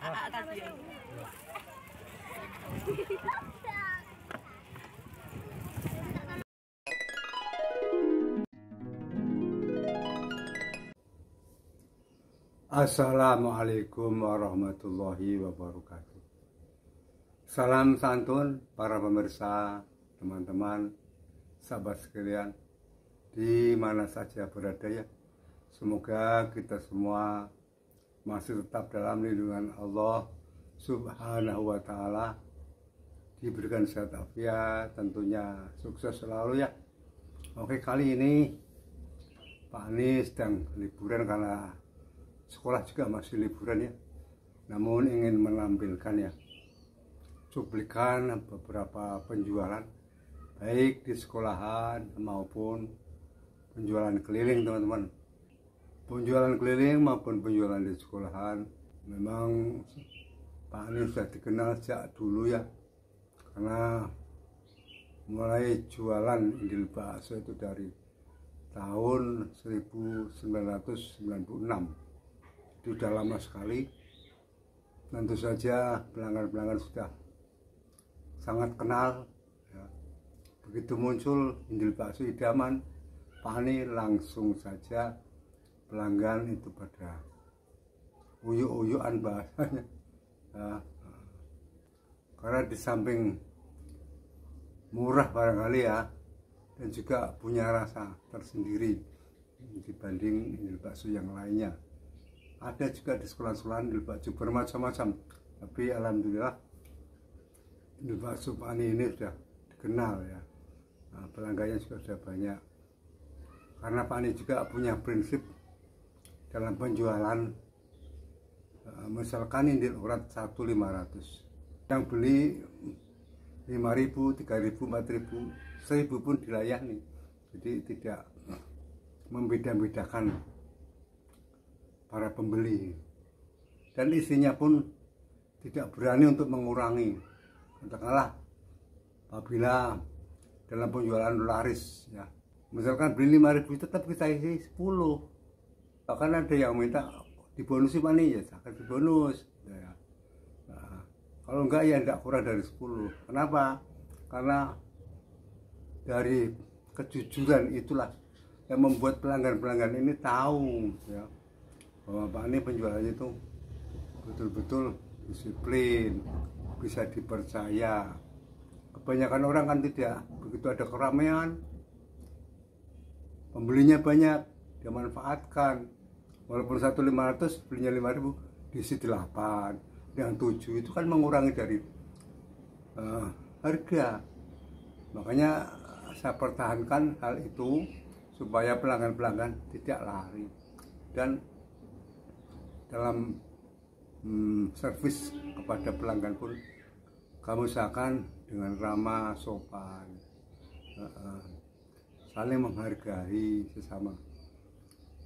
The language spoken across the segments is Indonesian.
Assalamualaikum warahmatullahi wabarakatuh. Salam santun para pemirsa, teman-teman, sahabat sekalian, di mana saja berada ya. Semoga kita semua masih tetap dalam lindungan Allah Subhanahu wa Ta'ala, diberikan sehat afiat, tentunya sukses selalu ya. Oke, kali ini Pak Anies sedang liburan karena sekolah juga masih liburan ya, namun ingin menampilkan ya cuplikan beberapa penjualan baik di sekolahan maupun penjualan keliling teman-teman. Penjualan keliling maupun penjualan di sekolahan memang Pak Anies sudah dikenal sejak dulu ya, karena mulai jualan indil bakso itu dari tahun 1996. Itu sudah lama sekali. Tentu saja pelanggan-pelanggan sudah sangat kenal ya. Begitu muncul indil bakso idaman Pak Anies, langsung saja pelanggan itu pada uyuk-uyukan bahasanya ya. Karena di samping murah barangkali ya, dan juga punya rasa tersendiri dibanding indil bakso yang lainnya. Ada juga di sekolah-sekolahan indil bakso bermacam-macam, tapi alhamdulillah indil bakso Pak Anies ini sudah dikenal ya. Nah, pelanggannya juga sudah banyak, karena Pak Anies juga punya prinsip dalam penjualan. Misalkan indil urat 1.500, yang beli 5.000, 3.000, 4.000, 1.000 pun dilayani. Jadi tidak membeda-bedakan para pembeli, dan isinya pun tidak berani untuk mengurangi. Katakanlah apabila dalam penjualan laris ya, misalkan beli 5.000 tetap kita isi 10. Bahkan ada yang minta dibonusi Pak Anies, ya akan dibonus ya. Nah, kalau enggak ya enggak kurang dari 10. Kenapa? Karena dari kejujuran itulah yang membuat pelanggan-pelanggan ini tahu ya, bahwa Pak Anies penjualannya itu betul-betul disiplin, bisa dipercaya. Kebanyakan orang kan tidak, begitu ada keramaian, pembelinya banyak, dia manfaatkan. Walaupun 1.500 belinya 5.000, diisi 8, yang 7 itu kan mengurangi dari harga. Makanya saya pertahankan hal itu supaya pelanggan-pelanggan tidak lari, dan dalam servis kepada pelanggan pun kamu usahakan dengan ramah, sopan, saling menghargai sesama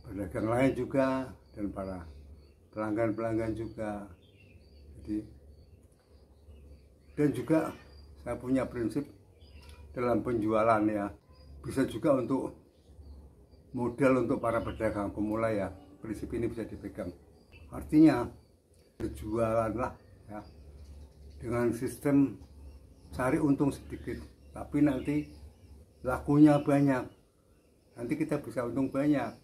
pedagang lain juga, dan para pelanggan-pelanggan juga. Jadi, dan juga saya punya prinsip dalam penjualan ya, bisa juga untuk modal untuk para pedagang pemula ya. Prinsip ini bisa dipegang. Artinya berjualanlah ya dengan sistem cari untung sedikit, tapi nanti lakunya banyak. Nanti kita bisa untung banyak.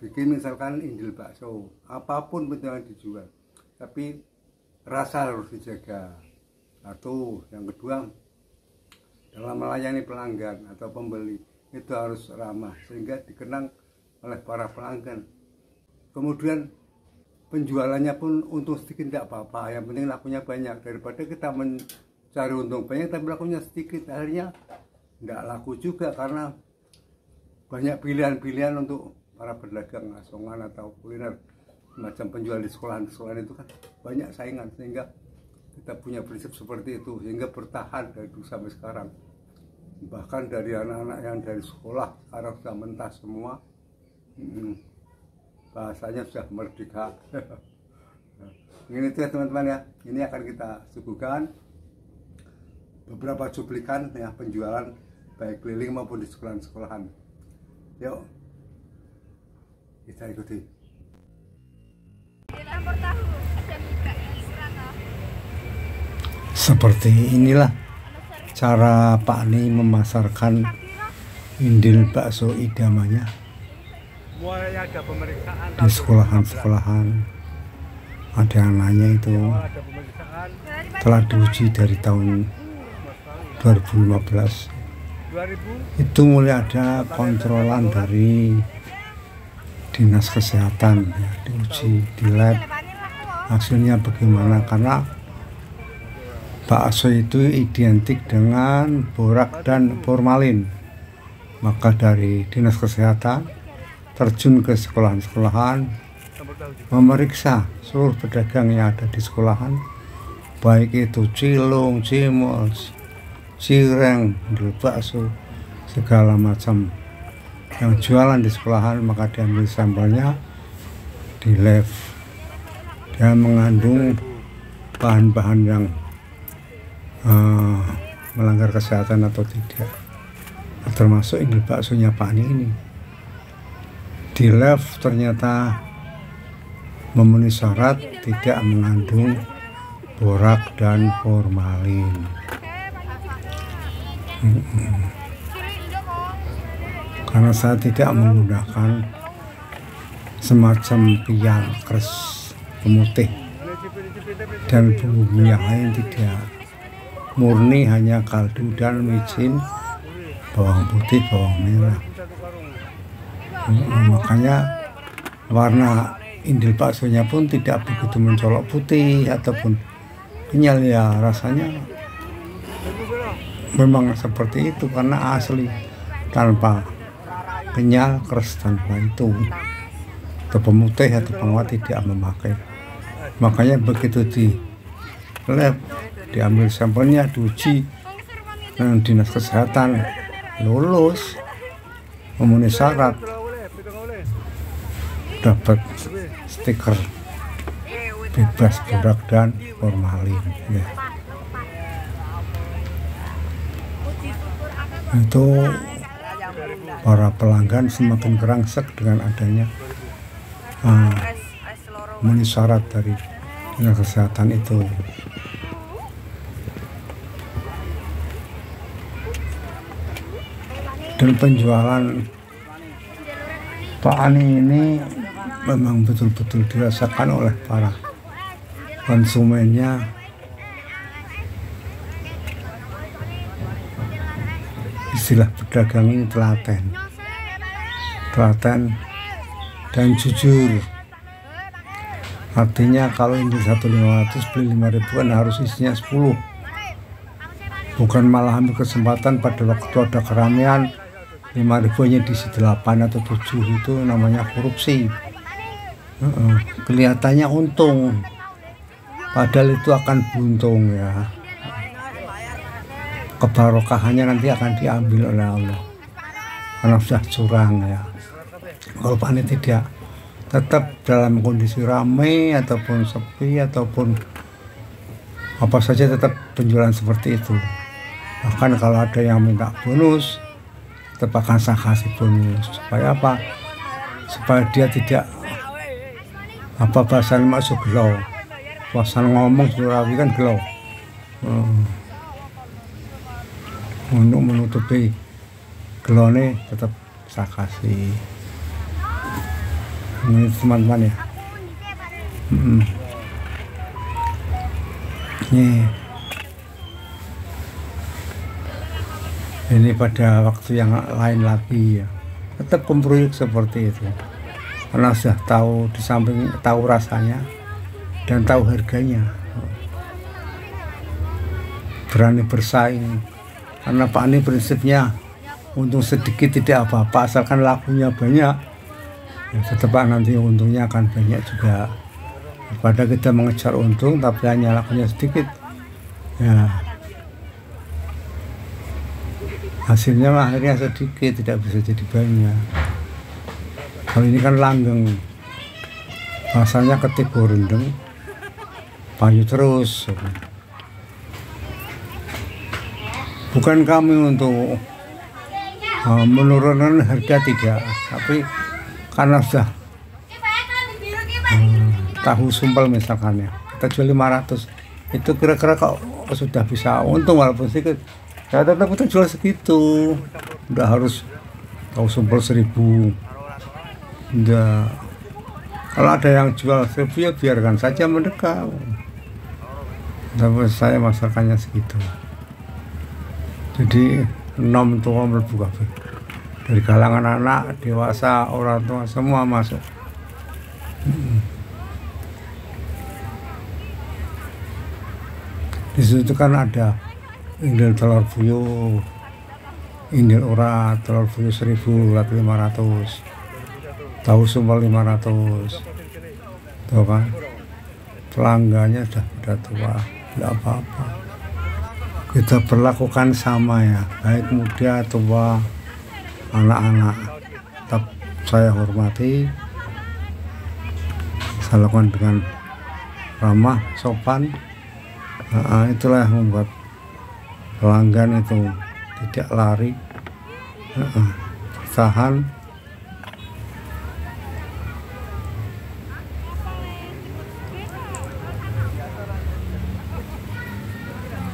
Bikin misalkan indil bakso, apapun betul yang dijual, tapi rasa harus dijaga. Satu, yang kedua, dalam melayani pelanggan atau pembeli itu harus ramah sehingga dikenang oleh para pelanggan. Kemudian penjualannya pun untung sedikit tidak apa-apa, yang penting lakunya banyak. Daripada kita mencari untung banyak tapi lakunya sedikit, akhirnya tidak laku juga, karena banyak pilihan-pilihan untuk para pedagang asongan atau kuliner macam penjual di sekolahan-sekolahan itu kan banyak saingan, sehingga kita punya prinsip seperti itu sehingga bertahan dari dulu sampai sekarang. Bahkan dari anak-anak yang dari sekolah sekarang sudah mentas semua, bahasanya sudah merdeka. Ini itu ya teman-teman ya, ini akan kita suguhkan beberapa cuplikan ya penjualan baik keliling maupun di sekolahan-sekolahan. Yuk kita ikuti. Seperti inilah cara Pak Ni memasarkan Indil bakso idamannya di sekolahan-sekolahan. Ada yang nanya itu telah diuji dari tahun 2015. Itu mulai ada kontrolan dari Dinas Kesehatan, ya, diuji di lab, hasilnya bagaimana, karena bakso itu identik dengan borak dan formalin. Maka dari Dinas Kesehatan terjun ke sekolahan-sekolahan, memeriksa seluruh pedagang yang ada di sekolahan, baik itu cilung, cimol, cireng, bakso, segala macam yang jualan di sekolahan, maka diambil sampelnya di lab. Dia mengandung bahan-bahan yang melanggar kesehatan atau tidak, termasuk Indil baksonya Pak Ni ini. Di lab ternyata memenuhi syarat, tidak mengandung borak dan formalin. Karena saya tidak menggunakan semacam pian, keras, pemutih dan bumbu yang lain, tidak, murni hanya kaldu dan micin, bawang putih, bawang merah. Makanya warna Indil baksonya pun tidak begitu mencolok putih ataupun kenyal, ya rasanya memang seperti itu karena asli, tanpa kenyal, keras, tanpa itu, atau pemutih atau penguat tidak memakai. Makanya begitu di lab, diambil sampelnya, diuji dengan Dinas Kesehatan, lulus, memenuhi syarat, dapat stiker bebas borak dan formalin, ya. Itu para pelanggan semakin kerangsek dengan adanya memenuhi syarat dari Dinas Kesehatan itu. Dan penjualan Pak Ni ini memang betul-betul dirasakan oleh para konsumennya. Istilah pedagang ini telaten dan jujur. Artinya kalau ini 1.500 beli 5.000 kan harus isinya 10, bukan malah ambil kesempatan pada waktu ada keramaian 5.000-nya diisi 8 atau 7, itu namanya korupsi. Kelihatannya untung, padahal itu akan buntung, ya. Kebarokahannya nanti akan diambil oleh Allah karena sudah curang, ya. Kalau Pak Ni tidak, tetap dalam kondisi ramai ataupun sepi ataupun apa saja, tetap penjualan seperti itu. Bahkan kalau ada yang minta bonus, tetap akan saya kasih bonus. Supaya apa? Supaya dia tidak bahasanya masuk gelau. Suasana ngomong Surawi kan gelau. Untuk menutupi gelone tetap saya kasih. Ini teman-teman, ya. Ini pada waktu yang lain lagi, ya, tetap kompromi seperti itu, karena sudah tahu, di samping tahu rasanya dan tahu harganya, berani bersaing. Karena Pak Ni prinsipnya untung sedikit tidak apa-apa asalkan lakunya banyak, ya, tetap nanti untungnya akan banyak juga. Daripada kita mengejar untung tapi hanya lakunya sedikit, ya hasilnya akhirnya sedikit, tidak bisa jadi banyak. Kalau ini kan langgeng, rasanya ketik rendeng, payu terus. Bukan kami untuk menurunkan harga, tidak, tapi karena sudah tahu sumpel misalkan, ya, kita jual 500, itu kira-kira kok sudah bisa untung walaupun sedikit, saya tetap kita jual segitu, nggak harus tahu sumpel 1.000. Enggak. Kalau ada yang jual 1.000 ya biarkan saja mendekat. Tapi saya masakannya segitu. Jadi 6 tua mlebu kabeh. Dari kalangan anak, dewasa, orang tua semua masuk. Di situ kan ada indil telur puyuh, indil urat, telur puyuh 1.000, urat 500, tahu sumpel 500. Tuh kan, pelanggannya sudah tua, tidak apa-apa. Kita perlakukan sama ya, baik muda, tua, anak-anak. Tetap saya hormati, saya lakukan dengan ramah, sopan. Nah, itulah yang membuat pelanggan itu tidak lari, bertahan.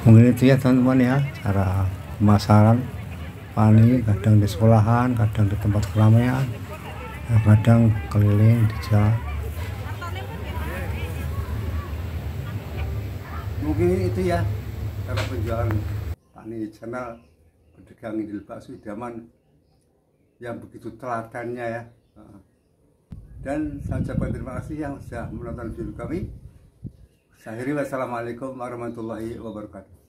Mungkin itu ya teman-teman ya, cara pemasaran pani, kadang di sekolahan, kadang di tempat keramaian, kadang keliling di jalan. Mungkin itu ya cara penjualan Pani Channel, pedagang indil bakso idaman yang begitu telatannya ya. Dan saya ucapkan terima kasih yang sudah menonton video kami. Saya akhiri, wassalamualaikum warahmatullahi wabarakatuh.